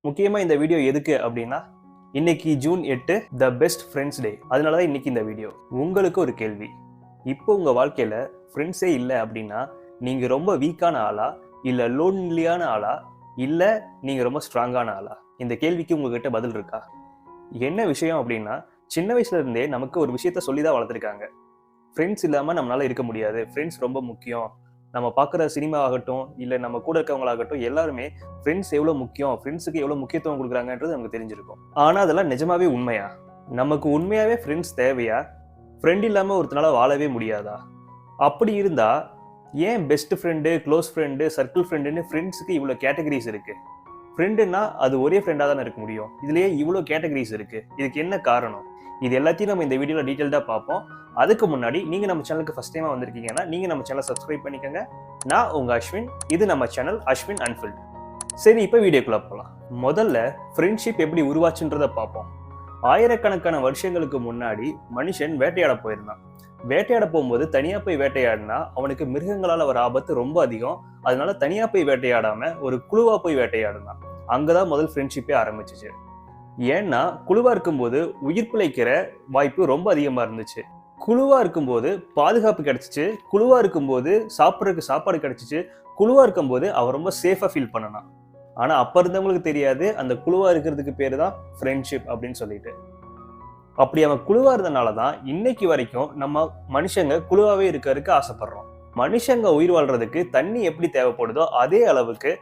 முக்கியமா இந்த வீடியோ எதுக்கு அப்படின்னா, இன்னைக்கு ஜூன் 8 த பெஸ்ட் ஃப்ரெண்ட்ஸ் டே. அதனால தான் இன்னைக்கு இந்த வீடியோ. உங்களுக்கு ஒரு கேள்வி. இப்போ உங்க வாழ்க்கையில ஃப்ரெண்ட்ஸே இல்லை அப்படின்னா, நீங்க ரொம்ப வீக்கான ஆளா, இல்ல லோன்லியான ஆளா, இல்ல நீங்க ரொம்ப ஸ்ட்ராங்கான ஆளா? இந்த கேள்விக்கு உங்ககிட்ட பதில் இருக்கா? என்ன விஷயம் அப்படின்னா, சின்ன வயசுல இருந்தே நமக்கு ஒரு விஷயத்த சொல்லி தான் வளர்த்துருக்காங்க. ஃப்ரெண்ட்ஸ் இல்லாம நம்மளால இருக்க முடியாது. ஃப்ரெண்ட்ஸ் ரொம்ப முக்கியம். நம்ம பார்க்குற சினிமா ஆகட்டும், இல்ல நம்ம கூட இருக்கவங்களாகட்டும், எல்லாருமே ஃப்ரெண்ட்ஸ் எவ்வளோ முக்கியம், ஃப்ரெண்ட்ஸுக்கு எவ்வளோ முக்கியத்துவம் குடுக்குறாங்கன்றது நமக்கு தெரிஞ்சிருக்கும். ஆனா அதெல்லாம் நிஜமாவே உண்மையா? நமக்கு உண்மையாவே ஃப்ரெண்ட்ஸ் தேவையா? ஃப்ரெண்ட் இல்லாம ஒருத்தனால வாழவே முடியாதா? அப்படி இருந்தா, ஏன் best friend, close friend, circle ஃப்ரெண்டுன்னு ஃப்ரெண்ட்ஸுக்கு இவ்வளோ கேட்டகரிஸ் இருக்கு? ஃப்ரெண்டுன்னா அது ஒரே ஃப்ரெண்டா தானே இருக்க முடியும். இதுலயே இவ்வளோ கேட்டகரிஸ் இருக்கு. இதுக்கு என்ன காரணம்? இது எல்லாத்தையும் நம்ம இந்த வீடியோல டீடைல்டா பார்ப்போம். அதுக்கு முன்னாடி நீங்க நம்ம சேனலுக்கு ஃபர்ஸ்ட் டைமா வந்திருக்கீங்கன்னா நீங்க நம்ம சேனலை சப்ஸ்கிரைப் பண்ணிக்கோங்க. நான் உங்க அஸ்வின். இது நம்ம சேனல் அஸ்வின் அன்ஃபில்ட். சரி, இப்போ வீடியோக்குள்ள போலாம். முதல்ல ஃப்ரெண்ட்ஷிப் எப்படி உருவாச்சுன்றத பார்ப்போம். ஆயிரக்கணக்கான வருஷங்களுக்கு முன்னாடி மனுஷன் வேட்டையாட போயிருந்தான். வேட்டையாட போகும்போது தனியா போய் வேட்டையாடினா அவனுக்கு மிருகங்களால வர ஆபத்து ரொம்ப அதிகம். அதனால தனியா போய் வேட்டையாடாம ஒரு குழுவா போய் வேட்டையாடினான். அங்கதான் முதல் ஃப்ரெண்ட்ஷிப்பே ஆரம்பிச்சிச்சு. ஏன்னா குழுவா இருக்கும்போது உயிர் பிழைக்கிற வாய்ப்பு ரொம்ப அதிகமா இருந்துச்சு. குழுவா இருக்கும்போது பாதுகாப்பு கிடைச்சிச்சு. குழுவா இருக்கும்போது சாப்பிட்றதுக்கு சாப்பாடு கிடைச்சிச்சு. குழுவா இருக்கும்போது அவன் ரொம்ப சேஃபா ஃபீல் பண்ணனான். ஆனா அப்ப இருந்தவங்களுக்கு தெரியாது அந்த குழுவா இருக்கிறதுக்கு பேரு தான் ஃப்ரெண்ட்ஷிப் அப்படின்னு சொல்லிட்டு. அப்படி அவன் குழுவா இருந்தனாலதான் இன்னைக்கு வரைக்கும் நம்ம மனுஷங்க குழுவாவே இருக்கிறதுக்கு ஆசைப்படுறோம். மனுஷங்க உயிர் வாழ்றதுக்கு தண்ணி எப்படி தேவைப்படுதோ அதே அளவுக்கு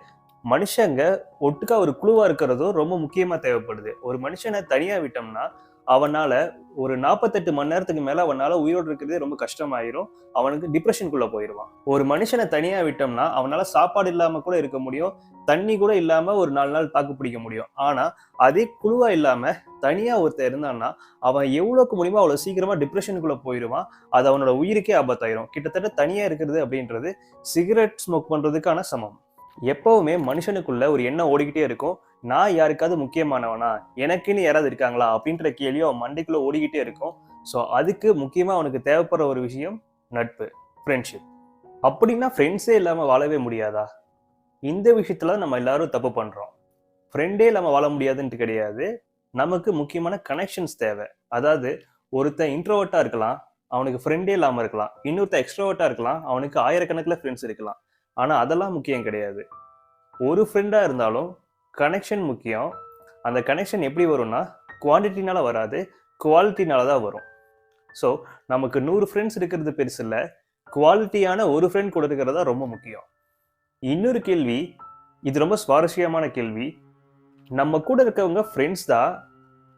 மனுஷங்க ஒட்டுக்கா ஒரு குழுவா இருக்கிறதும் ரொம்ப முக்கியமா தேவைப்படுது. ஒரு மனுஷனை தனியா விட்டோம்னா அவனால ஒரு 48 மணி நேரத்துக்கு மேல அவனால உயிரோடு இருக்கிறதே ரொம்ப கஷ்டமாயிரும். அவனுக்கு டிப்ரெஷனுக்குள்ள போயிடுவான். ஒரு மனுஷனை தனியா விட்டோம்னா அவனால சாப்பாடு இல்லாம கூட இருக்க முடியும். தண்ணி கூட இல்லாம ஒரு 4 நாள் தாக்கு பிடிக்க முடியும். ஆனா அதே குழுவா இல்லாம தனியா ஒருத்தர் இருந்தான்னா அவன் எவ்வளவுக்கு முடியுமோ அவ்வளவு சீக்கிரமா டிப்ரெஷனுக்குள்ள போயிடுவான். அது அவனோட உயிருக்கே ஆபத்தாயிரும். கிட்டத்தட்ட தனியா இருக்கிறது அப்படின்றது சிகரெட் ஸ்மோக் பண்றதுக்கான சமம். எப்பவுமே மனுஷனுக்குள்ள ஒரு எண்ணம் ஓடிக்கிட்டே இருக்கும். நான் யாருக்காவது முக்கியமானவனா, எனக்குன்னு யாராவது இருக்காங்களா அப்படின்ற கேள்வி அவன் மண்டைக்குள்ள ஓடிக்கிட்டே இருக்கும். ஸோ அதுக்கு முக்கியமா அவனுக்கு தேவைப்படுற ஒரு விஷயம் நட்பு, ஃப்ரெண்ட்ஷிப். அப்படின்னா ஃப்ரெண்ட்ஸே இல்லாம வாழவே முடியாதா? இந்த விஷயத்துல நம்ம எல்லாரும் தப்பு பண்றோம். ஃப்ரெண்டே இல்லாம வாழ முடியாதுன்ட்டு கிடையாது. நமக்கு முக்கியமான கனெக்ஷன்ஸ் தேவை. அதாவது ஒருத்தன் இன்ட்ரோவர்ட்டா இருக்கலாம், அவனுக்கு ஃப்ரெண்டே இல்லாம இருக்கலாம். இன்னொருத்தன் எக்ஸ்ட்ரோவர்ட்டா இருக்கலாம், அவனுக்கு ஆயிரக்கணக்கில் ஃப்ரெண்ட்ஸ் இருக்கலாம். ஆனா அதெல்லாம் முக்கியம் கிடையாது. ஒரு ஃப்ரெண்டா இருந்தாலும் கனெக்ஷன் முக்கியம். அந்த கனெக்ஷன் எப்படி வரும்னா குவான்டிட்டினால வராது, குவாலிட்டினால தான் வரும். ஸோ நமக்கு 100 ஃப்ரெண்ட்ஸ் இருக்கிறது பெருசு இல்லை, குவாலிட்டியான ஒரு ஃப்ரெண்ட் கூட இருக்கிறதா ரொம்ப முக்கியம். இன்னொரு கேள்வி, இது ரொம்ப சுவாரஸ்யமான கேள்வி. நம்ம கூட இருக்கவங்க ஃப்ரெண்ட்ஸ் தான்,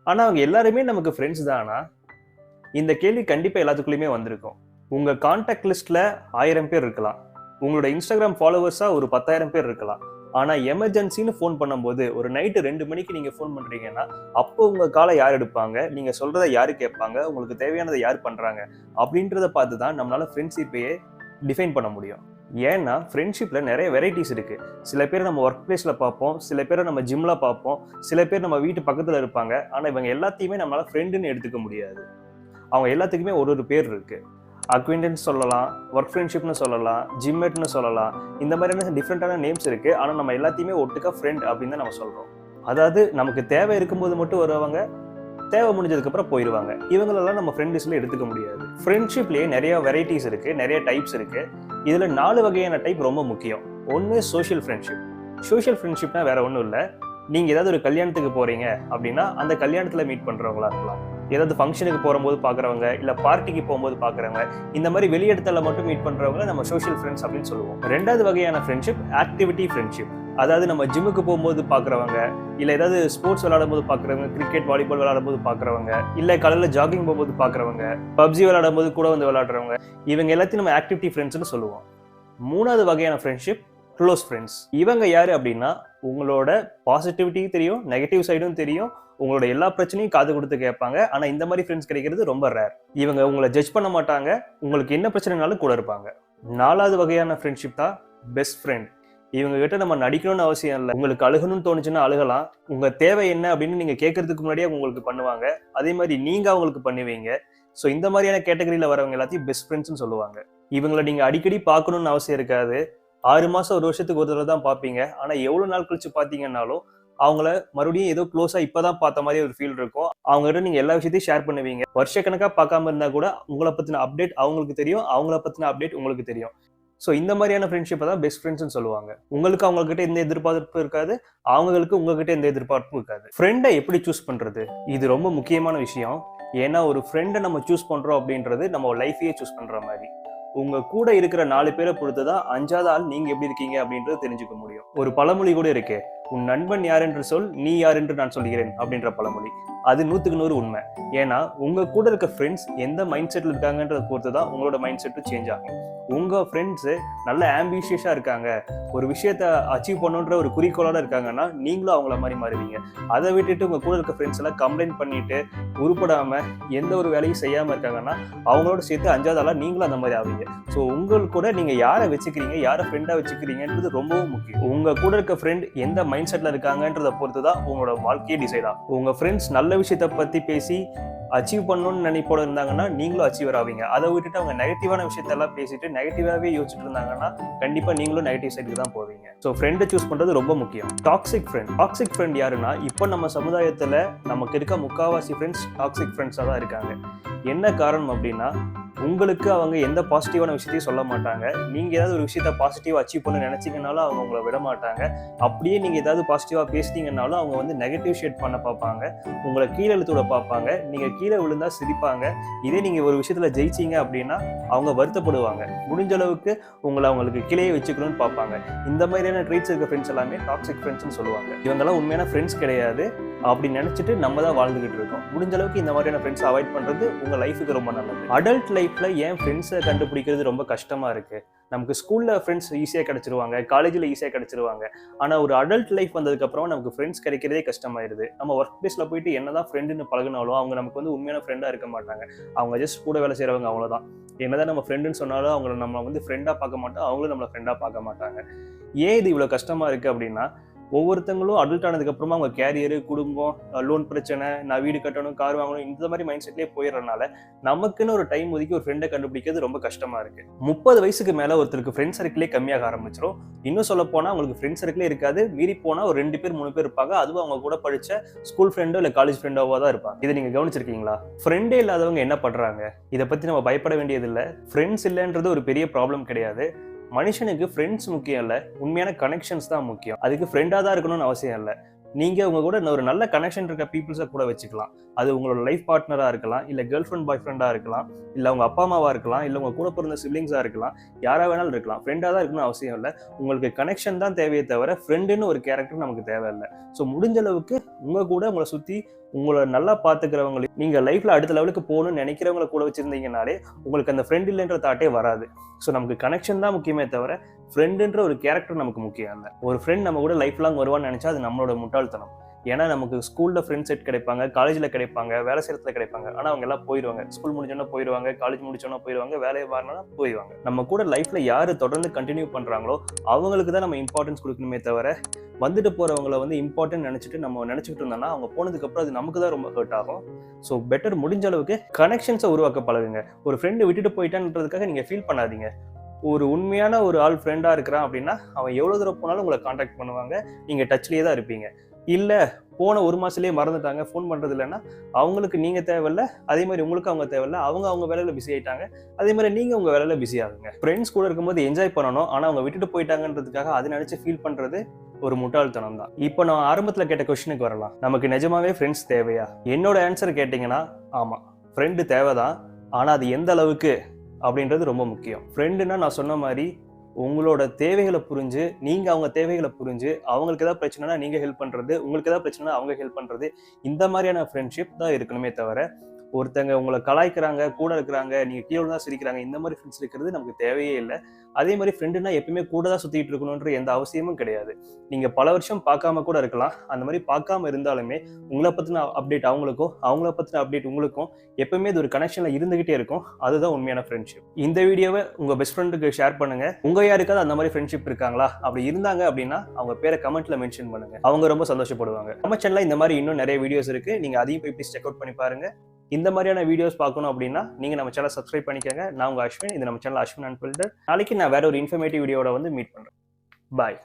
ஆனா அவங்க எல்லாருமே நமக்கு ஃப்ரெண்ட்ஸ் தானா? இந்த கேள்வி கண்டிப்பா எல்லாத்துக்குள்ளயுமே வந்திருக்கும். உங்க கான்டாக்ட் லிஸ்ட்ல 1000 பேர் இருக்கலாம். உங்களோட இன்ஸ்டாகிராம் ஃபாலோவர்ஸா ஒரு 10,000 பேர் இருக்கலாம். ஆனா எமர்ஜென்சின்னு ஃபோன் பண்ணும்போது ஒரு நைட்டு 2 மணிக்கு நீங்க ஃபோன் பண்றீங்கன்னா அப்போ உங்க காலை யார் எடுப்பாங்க, நீங்க சொல்றதை யாரு கேட்பாங்க, உங்களுக்கு தேவையானதை யார் பண்றாங்க அப்படின்றத பார்த்து தான் நம்மளால ஃப்ரெண்ட்ஷிப்பையே டிஃபைன் பண்ண முடியும். ஏன்னா ஃப்ரெண்ட்ஷிப்ல நிறைய வெரைட்டிஸ் இருக்கு. சில பேர் நம்ம ஒர்க் பிளேஸ்ல பார்ப்போம், சில பேரை நம்ம ஜிம்ல பார்ப்போம், சில பேர் நம்ம வீட்டு பக்கத்துல இருப்பாங்க. ஆனா இவங்க எல்லாத்தையுமே நம்மளால ஃப்ரெண்டுன்னு எடுத்துக்க முடியாது. அவங்க எல்லாத்துக்குமே ஒரு ஒரு பேர் இருக்கு. அக்வைண்டன்ஸ் சொல்லலாம், ஒர்க் ஃப்ரெண்ட்ஷிப்னு சொல்லலாம், ஜிம்மேட்னு சொல்லலாம். இந்த மாதிரியான டிஃப்ரெண்டான நேம்ஸ் இருக்கு. ஆனா நம்ம எல்லாத்தையுமே ஒட்டுக்கா ஃப்ரெண்ட் அப்படின்னு தான் நம்ம சொல்றோம். அதாவது நமக்கு தேவை இருக்கும்போது மட்டும் வருவாங்க, தேவை முடிஞ்சதுக்கு அப்புறம் போயிடுவாங்க. இவங்களெல்லாம் நம்ம ஃப்ரெண்ட் லிஸ்ட்ல எடுத்துக்க முடியாது. ஃப்ரெண்ட்ஷிப்லயே நிறைய வெரைட்டிஸ் இருக்கு, நிறைய டைப்ஸ் இருக்கு. இதுல 4 வகையான டைப் ரொம்ப முக்கியம். ஒன்னு சோஷியல் ஃப்ரெண்ட்ஷிப். சோஷியல் ஃப்ரெண்ட்ஷிப்னா வேற ஒன்றும் இல்லை. நீங்க ஏதாவது ஒரு கல்யாணத்துக்கு போறீங்க அப்படின்னா அந்த கல்யாணத்துல மீட் பண்றவங்களா இருக்கலாம், ஏதாவது ஃபங்க்ஷனுக்கு போகும்போது பாக்குறவங்க, இல்ல பார்ட்டிக்கு போகும்போது பாக்குறவங்க, இந்த மாதிரி வெளியிடத்துல மட்டும் மீட் பண்றவங்க நம்ம சோஷியல் ஃப்ரெண்ட்ஸ் அப்படின்னு சொல்லுவோம். ரெண்டாவது வகையான ஃப்ரெண்ட்ஷிப் ஆக்டிவிட்டி ஃப்ரெண்ட்ஷிப். அதாவது நம்ம ஜிம்முக்கு போகும்போது பாக்குறவங்க, இல்ல ஏதாவது ஸ்போர்ட்ஸ் விளையாடும் போது பாக்குறவங்க, கிரிக்கெட் வாலிபால் விளையாடும் போது பாக்குறவங்க, இல்ல காலையில ஜாகிங் போகும்போது பாக்குறவங்க, பப்ஜி விளையாடும் போது கூட வந்து விளையாடுறவங்க, இவங்க எல்லாத்தையும் நம்ம ஆக்டிவிட்டி ஃப்ரெண்ட்ஸ்னு சொல்லுவோம். மூணாவது வகையான ஃப்ரெண்ட்ஷிப் க்ளோஸ் ஃப்ரெண்ட்ஸ். இவங்க யாரு அப்படின்னா உங்களோட பாசிட்டிவிட்டியும் தெரியும், நெகட்டிவ் சைடும் தெரியும், உங்களோட எல்லா பிரச்சனையும் காது கொடுத்து கேட்பாங்க. ஆனா இந்த மாதிரி ஃப்ரெண்ட்ஸ் கிடைக்கிறது ரொம்ப ரேர். இவங்க உங்களை ஜட்ஜ் பண்ண மாட்டாங்க, உங்களுக்கு என்ன பிரச்சனைனாலும் கூட இருப்பாங்க. நாலாவது வகையான ஃப்ரெண்ட்ஷிப் தான் பெஸ்ட் ஃப்ரெண்ட். இவங்க கிட்ட நம்ம நடிக்கணும்னு அவசியம் இல்லை. உங்களுக்கு அழுகணும்னு தோணுச்சுன்னா அழுகலாம். உங்க தேவை என்ன அப்படின்னு நீங்க கேட்கறதுக்கு முன்னாடியே உங்களுக்கு பண்ணுவாங்க. அதே மாதிரி நீங்க அவங்களுக்கு பண்ணுவீங்க. ஸோ இந்த மாதிரியான கேட்டகரியில வரவங்க எல்லாத்தையும் பெஸ்ட் ஃப்ரெண்ட்ஸ்னு சொல்லுவாங்க. இவங்களை நீங்க அடிக்கடி பார்க்கணும்னு அவசியம் இருக்காது. 6 மாசம் 1 வருஷத்துக்கு ஒரு தடவை தான் பார்ப்பீங்க. ஆனா எவ்வளவு நாள் கழிச்சு பார்த்தீங்கன்னாலும் அவங்கள மறுபடியும் ஏதோ க்ளோஸா இப்பதான் பார்த்த மாதிரி ஒரு ஃபீல் இருக்கும். அவங்ககிட்ட நீங்க எல்லா விஷயத்தையும் ஷேர் பண்ணுவீங்க. வருஷக்கணக்கா பார்க்காம இருந்தா கூட உங்களை பத்தின அப்டேட் அவங்களுக்கு தெரியும், அவங்கள பத்தின அப்டேட் உங்களுக்கு தெரியும். ஸோ இந்த மாதிரியான ஃப்ரெண்ட்ஷிப்பை தான் பெஸ்ட் ஃப்ரெண்ட்ஸ்னு சொல்லுவாங்க. உங்களுக்கு அவங்ககிட்ட எந்த எதிர்பார்ப்பும் இருக்காது, அவங்களுக்கு உங்ககிட்ட எந்த எதிர்பார்ப்பும் இருக்காது. ஃப்ரெண்டை எப்படி சூஸ் பண்றது? இது ரொம்ப முக்கியமான விஷயம். ஏன்னா ஒரு ஃப்ரெண்டை நம்ம சூஸ் பண்றோம் அப்படின்றது நம்ம லைஃபையே சூஸ் பண்ற மாதிரி. உங்க கூட இருக்கிற 4 பேரை பொறுத்துதான் 5வது ஆள் நீங்க எப்படி இருக்கீங்க அப்படின்றது தெரிஞ்சுக்க முடியும். ஒரு பழமொழி கூட இருக்கு, உன் நண்பன் யார் என்று சொல், நீ யார் என்று நான் சொல்கிறேன் அப்படின்ற பழமொழி. அது 100க்கு 100 உண்மை. ஏன்னா உங்க கூட இருக்க ஃப்ரெண்ட்ஸ் எந்த மைண்ட் செட்ல இருக்காங்கன்றத பொறுத்துதான் உங்களோட மைண்ட் செட்டும் சேஞ்ச் ஆகும். உங்க ஃப்ரெண்ட்ஸ் நல்ல ஆம்பிஷியஸா இருக்காங்க, ஒரு விஷயத்த அச்சீவ் பண்ணுன்ற ஒரு குறிக்கோளோட இருக்காங்கன்னா நீங்களும் அவங்கள மாதிரி மாறுவீங்க. அதை விட்டுட்டு உங்க கூட இருக்க ஃப்ரெண்ட்ஸ் எல்லாம் கம்ப்ளைண்ட் பண்ணிட்டு உருப்படாம எந்த ஒரு வேலையும் செய்யாம இருக்காங்கன்னா அவங்களோட சேர்த்து 5வது ஆளா நீங்களும் அந்த மாதிரி ஆவீங்க. ஸோ உங்களுக்கு கூட நீங்க யாரை வச்சுக்கிறீங்க, யாரை ஃப்ரெண்டா வச்சுக்கிறீங்கன்றது ரொம்பவும் முக்கியம். உங்க கூட இருக்க ஃப்ரெண்ட் எந்த மைண்ட் செட்ல இருக்காங்கன்றத பொறுத்து தான் உங்களோட வாழ்க்கையே டிசைட் ஆகும். உங்க ஃப்ரெண்ட்ஸ் நல்ல விஷயத்த பத்தி பேசி அச்சீவ் பண்ணணும்னு நினைப்போட இருந்தாங்கன்னா நீங்களும் அச்சீவர் ஆவீங்க. அதை விட்டுட்டு அவங்க நெகட்டிவான விஷயத்தெல்லாம் பேசிட்டு நெகட்டிவாவே யோசிச்சுட்டு இருந்தாங்கன்னா கண்டிப்பா நீங்களும் நெகட்டிவ் சைடுக்கு தான் போவீங்க. ஸோ ஃப்ரெண்டை சூஸ் பண்றது ரொம்ப முக்கியம். டாக்ஸிக் ஃப்ரெண்ட் யாருன்னா, இப்போ நம்ம சமுதாயத்துல நமக்கு இருக்க முக்காவாசி ஃப்ரெண்ட்ஸ் டாக்ஸிக் ஃப்ரெண்ட்ஸா தான் இருக்காங்க. என்ன காரணம் அப்படின்னா, உங்களுக்கு அவங்க எந்த பாசிட்டிவான விஷயத்தையும் சொல்ல மாட்டாங்க. நீங்க ஏதாவது ஒரு விஷயத்த பாசிட்டிவா அச்சீவ் பண்ண நினைச்சீங்கன்னாலும் அவங்க உங்களை விட மாட்டாங்க. அப்படியே நீங்க ஏதாவது பாசிட்டிவா பேசிட்டீங்கன்னாலும் அவங்க வந்து நெகட்டிவ் ஷேட் பண்ண பார்ப்பாங்க, உங்களை கீழே இழுத்துட பார்ப்பாங்க. நீங்க கீழே விழுந்தா சிரிப்பாங்க. இதே நீங்க ஒரு விஷயத்துல ஜெயிச்சீங்க அப்படின்னா அவங்க வருத்தப்படுவாங்க. முடிஞ்ச அளவுக்கு உங்களை அவங்களுக்கு கீழே வச்சுக்கணும்னு பார்ப்பாங்க. இந்த மாதிரியான ட்ரீட்ஸ் இருக்க ஃப்ரெண்ட்ஸ் எல்லாமே டாக்ஸிக் ஃப்ரெண்ட்ஸ்னு சொல்லுவாங்க. இவங்கெல்லாம் உண்மையான ஃப்ரெண்ட்ஸ் கிடையாது அப்படி நினைச்சிட்டு நம்ம தான் வாழ்ந்துகிட்டு இருக்கோம். முடிஞ்ச அளவுக்கு இந்த மாதிரியான ஃப்ரெண்ட்ஸ் அவாய்ட் பண்றது உங்க லைஃபுக்கு ரொம்ப நல்லது. அடல்ட் லைஃப்ல ஏன் ஃப்ரெண்ட்ஸை கண்டுபிடிக்கிறது ரொம்ப கஷ்டமா இருக்கு? நமக்கு ஸ்கூல்ல ஃப்ரெண்ட்ஸ் ஈஸியாக கிடைச்சிருவாங்க, காலேஜில் ஈஸியாக கிடைச்சிருவாங்க. ஆனால் ஒரு அடல்ட் லைஃப் வந்ததுக்கு அப்புறம் நமக்கு ஃப்ரெண்ட்ஸ் கிடைக்கிறதே கஷ்டமாயிருது. நம்ம ஒர்க் பிளேஸ்ல போயிட்டு என்னதான் ஃப்ரெண்டுன்னு பழகினாலும் அவங்க நமக்கு வந்து உண்மையான ஃப்ரெண்டா இருக்க மாட்டாங்க. அவங்க ஜஸ்ட் கூட வேலை செய்யறவங்க, அவ்வளவுதான். என்னதான் நம்ம ஃப்ரெண்டுன்னு சொன்னாலும் அவங்கள நம்ம வந்து ஃப்ரெண்டா பார்க்க மாட்டோம், அவங்களும் நம்மளை ஃப்ரெண்டா பார்க்க மாட்டாங்க. ஏன் இது இவ்வளவு கஷ்டமா இருக்கு அப்படின்னா, ஒவ்வொருத்தங்களும் அடல்ட் ஆனதுக்கு அப்புறமா அவங்க கேரியர், குடும்பம், லோன் பிரச்சனை, நான் வீடு கட்டணும், கார் வாங்கணும், இந்த மாதிரி மைண்ட் செட்லயே போயிடுறதுனால நமக்குன்னு ஒரு டைம் ஒதுக்கி ஒரு ஃப்ரெண்டை கண்டுபிடிக்கிறது ரொம்ப கஷ்டமா இருக்கு. 30 வயசுக்கு மேல ஒருத்தருக்கு ஃப்ரெண்ட் சர்க்கிளே கம்மியாக ஆரம்பிச்சிடும். இன்னும் சொல்ல போனா அவங்களுக்கு ஃப்ரெண்ட் சர்க்கிளே இருக்காது. மீறி போனா ஒரு 2 பேர் 3 பேர் இருப்பாங்க. அதுவும் அவங்க கூட படிச்ச ஸ்கூல் ஃப்ரெண்டோ இல்ல காலேஜ் ஃப்ரெண்டோவா தான் இருப்பாங்க. இதை நீங்க கவனிச்சிருக்கீங்களா? ஃப்ரெண்டே இல்லாதவங்க என்ன பண்றாங்க? இதை பத்தி நம்ம பயப்பட வேண்டியது இல்லை. ஃப்ரெண்ட்ஸ் இல்லைன்றது ஒரு பெரிய ப்ராப்ளம் கிடையாது. மனுஷனுக்கு ஃப்ரெண்ட்ஸ் முக்கியம் இல்லை, உண்மையான கனெக்ஷன்ஸ் தான் முக்கியம். அதுக்கு ஃப்ரெண்டாக தான் இருக்கணும்னு அவசியம் இல்லை. நீங்க உங்க கூட ஒரு நல்ல கனெக்ஷன் இருக்க பீப்புள்ஸை கூட வச்சுக்கலாம். அது உங்களோட லைஃப் பார்ட்னரா இருக்கலாம், இல்ல கேர்ள் ஃப்ரெண்ட் பாய் ஃப்ரெண்டா இருக்கலாம், இல்ல உங்க அப்பா அம்மாவா இருக்கலாம், இல்ல உங்க கூட பிறந்த சிப்லிங்ஸா இருக்கலாம். யாரா வேணாலும் இருக்கலாம். ஃப்ரெண்டா தான் இருக்கணும்னு அவசியம் இல்லை. உங்களுக்கு கனெக்ஷன் தான் தேவையே தவிர ஃப்ரெண்டுன்னு ஒரு கேரக்டர் நமக்கு தேவையில்லை. ஸோ முடிஞ்ச அளவுக்கு உங்க கூட உங்களை சுத்தி உங்களை நல்லா பாத்துக்கிறவங்களை, நீங்க லைஃப்ல அடுத்த லெவலுக்கு போகணும்னு நினைக்கிறவங்களை கூட வச்சிருந்தீங்கனாலே உங்களுக்கு அந்த ஃப்ரெண்ட் இல்லைன்ற தாட்டே வராது. ஸோ நமக்கு கனெக்ஷன் தான் முக்கியமே தவிர ஃப்ரெண்டுன்ற ஒரு கேரக்டர் நமக்கு முக்கியம் இல்லை. ஒரு ஃப்ரெண்ட் நம்ம கூட லைஃப் லாங் வருவான்னு நினைச்சா அது நம்மளோட முட்டாள்தனம். ஏன்னா நமக்கு ஸ்கூல்ல ஃப்ரெண்ட் செட் கிடைப்பாங்க, காலேஜ்ல கிடைப்பாங்க, வேலை செய்யறதுல கிடைப்பாங்க. ஆனா அவங்க எல்லாம் போயிடுவாங்க. ஸ்கூல் முடிச்சோன்னா போயிடுவாங்க, காலேஜ் முடிச்சோன்னா போயிடுவாங்க, வேலையை வரணும்னா போயிடுவாங்க. நம்ம கூட லைஃப்ல யாரு தொடர்ந்து கண்டினியூ பண்றாங்களோ அவங்களுக்கு தான் நம்ம இம்பார்ட்டன்ஸ் கொடுக்கணுமே தவிர வந்துட்டு போறவங்களை வந்து இம்பார்ட்டன்ட் நினைச்சிட்டு நம்ம நினைச்சிட்டு இருந்தோம்னா அவங்க போனதுக்கு அப்புறம் அது நமக்கு தான் ரொம்ப ஹர்ட் ஆகும். ஸோ பெட்டர் முடிஞ்ச அளவுக்கு கனெக்ஷன்ஸை உருவாக்க பழகுங்க. ஒரு ஃப்ரெண்டு விட்டுட்டு போயிட்டான்றதுக்காக நீங்க ஃபீல் பண்ணாதீங்க. ஒரு உண்மையான ஒரு ஆள் ஃப்ரெண்டா இருக்கிறான் அப்படின்னா அவன் எவ்வளவு தூரம் போனாலும் உங்களை கான்டாக்ட் பண்ணுவாங்க, நீங்க டச்லயே தான் இருப்பீங்க. இல்ல போன 1 மாசத்துலயே மறந்துட்டாங்க, ஃபோன் பண்றது இல்லைன்னா அவங்களுக்கு நீங்க தேவையில்ல, அதே மாதிரி உங்களுக்கு அவங்க தேவையில்ல. அவங்க வேலையில பிஸி ஆயிட்டாங்க, அதே மாதிரி நீங்க உங்க வேலையில பிஸி ஆகுங்க. ஃப்ரெண்ட்ஸ் கூட இருக்கும்போது என்ஜாய் பண்ணணும். ஆனா அவங்க விட்டுட்டு போயிட்டாங்கன்றதுக்காக அதை நினைச்சு ஃபீல் பண்றது ஒரு முட்டாள்தனம் தான். இப்போ நான் ஆரம்பத்துல கேட்ட கொஸ்டினுக்கு வரலாம், நமக்கு நிஜமாவே ஃப்ரெண்ட்ஸ் தேவையா? என்னோட ஆன்சர் கேட்டீங்கன்னா ஆமா, ஃப்ரெண்டு தேவைதான். ஆனா அது எந்த அளவுக்கு அப்படின்றது ரொம்ப முக்கியம். ஃப்ரெண்டுன்னா நான் சொன்ன மாதிரி உங்களோட தேவைகளை புரிஞ்சு, நீங்க அவங்க தேவைகளை புரிஞ்சு, அவங்களுக்கு ஏதாவது பிரச்சனைனா நீங்க ஹெல்ப் பண்றது, உங்களுக்கு ஏதாவது பிரச்சனைனா அவங்க ஹெல்ப் பண்றது, இந்த மாதிரியான ஃப்ரெண்ட்ஷிப் தான் இருக்கணுமே தவிர ஒருத்தங்க உங்களை கலாய்க்கிறாங்க, கூட இருக்கிறாங்க, நீங்க கீழே தான் சிரிக்கிறாங்க, இந்த மாதிரி ஃப்ரெண்ட்ஸ் இருக்கிறது நமக்கு தேவையே இல்லை. அதே மாதிரி ஃப்ரெண்டுனா எப்பயுமே கூட தான் சுத்திட்டு இருக்கணும்ன்ற எந்த அவசியமும் கிடையாது. நீங்க பல வருஷம் பார்க்காம கூட இருக்கலாம். அந்த மாதிரி பார்க்காம இருந்தாலுமே உங்களை பத்தின அப்டேட் அவங்களுக்கும், அவங்கள பத்தின அப்டேட் உங்களுக்கும் எப்பவுமே இது ஒரு கனெக்ஷன்ல இருந்துகிட்டே இருக்கும். அதுதான் உண்மையான ஃப்ரெண்ட்ஷிப். இந்த வீடியோவை உங்க பெஸ்ட் ஃப்ரெண்டுக்கு ஷேர் பண்ணுங்க. உங்க யாருக்காவது அந்த மாதிரி ஃப்ரெண்ட்ஷிப் இருக்காங்களா? அப்படி இருந்தாங்க அப்படின்னா அவங்க பேரை கமெண்ட்ல மென்ஷன் பண்ணுங்க. அவங்க ரொம்ப சந்தோஷப்படுவாங்க. நம்ம சேனல்ல இந்த மாதிரி இன்னும் நிறைய வீடியோஸ் இருக்கு. நீங்க அதையும் போய் ப்ளீஸ் செக் அவுட் பண்ணி பாருங்க. இந்த மாதிரியான வீடியோஸ் பார்க்கணும் அப்படின்னா நீங்க நம்ம சேனலை சப்ஸ்கிரைப் பண்ணிக்கங்க. நான் உங்க அஸ்வின், இது நம்ம சேனல் அஸ்வின் அன்பில்டர். நாளைக்கு நான் வேற ஒரு இன்ஃபர்மேட்டிவ் வீடியோட வந்து மீட் பண்றேன். பாய்.